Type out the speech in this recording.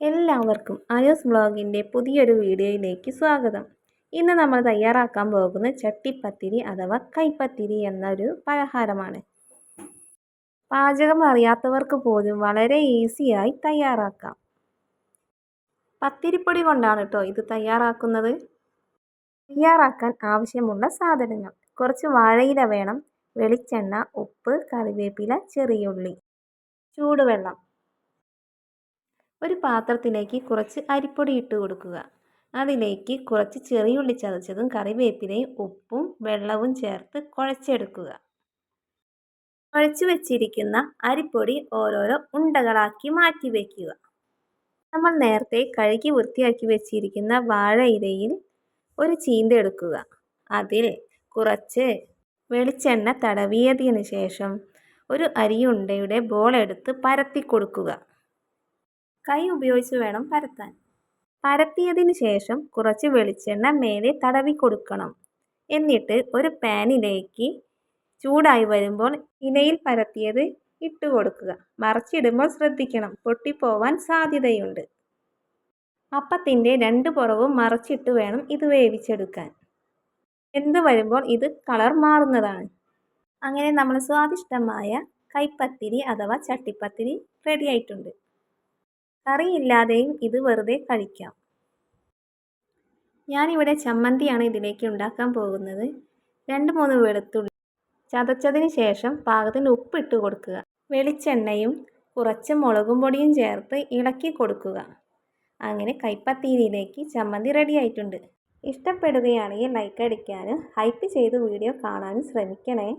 എല്ലാവർക്കും അനൂസ് വ്ളോഗിൻ്റെ പുതിയൊരു വീഡിയോയിലേക്ക് സ്വാഗതം. ഇന്ന് നമ്മൾ തയ്യാറാക്കാൻ പോകുന്ന ചട്ടിപ്പത്തിരി അഥവാ കൈപ്പത്തിരി എന്നൊരു പലഹാരമാണ്. പാചകം അറിയാത്തവർക്ക് പോലും വളരെ ഈസിയായി തയ്യാറാക്കാം. പത്തിരിപ്പൊടി കൊണ്ടാണ് കേട്ടോ ഇത് തയ്യാറാക്കുന്നത്. തയ്യാറാക്കാൻ ആവശ്യമുള്ള സാധനങ്ങൾ: കുറച്ച് വാഴയില വേണം, വെളിച്ചെണ്ണ, ഉപ്പ്, കറിവേപ്പില, ചെറിയുള്ളി, ചൂടുവെള്ളം. ഒരു പാത്രത്തിലേക്ക് കുറച്ച് അരിപ്പൊടി ഇട്ട് കൊടുക്കുക. അതിലേക്ക് കുറച്ച് ചെറിയുള്ളി ചതച്ചതും കറിവേപ്പിലയും ഉപ്പും വെള്ളവും ചേർത്ത് കുഴച്ചെടുക്കുക. കുഴച്ചു വെച്ചിരിക്കുന്ന അരിപ്പൊടി ഓരോരോ ഉണ്ടകളാക്കി മാറ്റി വയ്ക്കുക. നമ്മൾ നേരത്തെ കഴുകി വൃത്തിയാക്കി വെച്ചിരിക്കുന്ന വാഴയിലയിൽ ഒരു ചീന്ത എടുക്കുക. അതിൽ കുറച്ച് വെളിച്ചെണ്ണ തടവിയതിനു ശേഷം ഒരു അരിയുണ്ടയുടെ ബോൾ എടുത്ത് പരത്തി കൊടുക്കുക. കൈ ഉപയോഗിച്ച് വേണം പരത്താൻ. പരത്തിയതിന് ശേഷം കുറച്ച് വെളിച്ചെണ്ണ മേലെ തടവി കൊടുക്കണം. എന്നിട്ട് ഒരു പാനിലേക്ക് ചൂടായി വരുമ്പോൾ ഇലയിൽ പരത്തിയത് ഇട്ട് കൊടുക്കുക. മറിച്ചിടുമ്പോൾ ശ്രദ്ധിക്കണം, പൊട്ടിപ്പോവാൻ സാധ്യതയുണ്ട്. അപ്പത്തിൻ്റെ രണ്ട് പുറവും മറിച്ചിട്ട് വേണം ഇത് വേവിച്ചെടുക്കാൻ. വെന്ത് വരുമ്പോൾ ഇത് കളർ മാറുന്നതാണ്. അങ്ങനെ നമ്മൾ സ്വാദിഷ്ടമായ കൈപ്പത്തിരി അഥവാ ചട്ടിപ്പത്തിരി റെഡി ആയിട്ടുണ്ട്. കറിയില്ലാതെയും ഇത് വെറുതെ കഴിക്കാം. ഞാനിവിടെ ചമ്മന്തിയാണ് ഇതിലേക്ക് ഉണ്ടാക്കാൻ പോകുന്നത്. 2-3 വെളുത്തുള്ളി ചതച്ചതിന് ശേഷം പാകത്തിന് ഉപ്പിട്ട് കൊടുക്കുക. വെളിച്ചെണ്ണയും കുറച്ച് മുളകും പൊടിയും ചേർത്ത് ഇളക്കി കൊടുക്കുക. അങ്ങനെ കൈപ്പത്തിരിയിലേക്ക് ചമ്മന്തി റെഡി ആയിട്ടുണ്ട്. ഇഷ്ടപ്പെടുകയാണെങ്കിൽ ലൈക്ക് അടിക്കാനും ഹൈപ്പ് ചെയ്ത് വീഡിയോ കാണാനും ശ്രമിക്കണേ.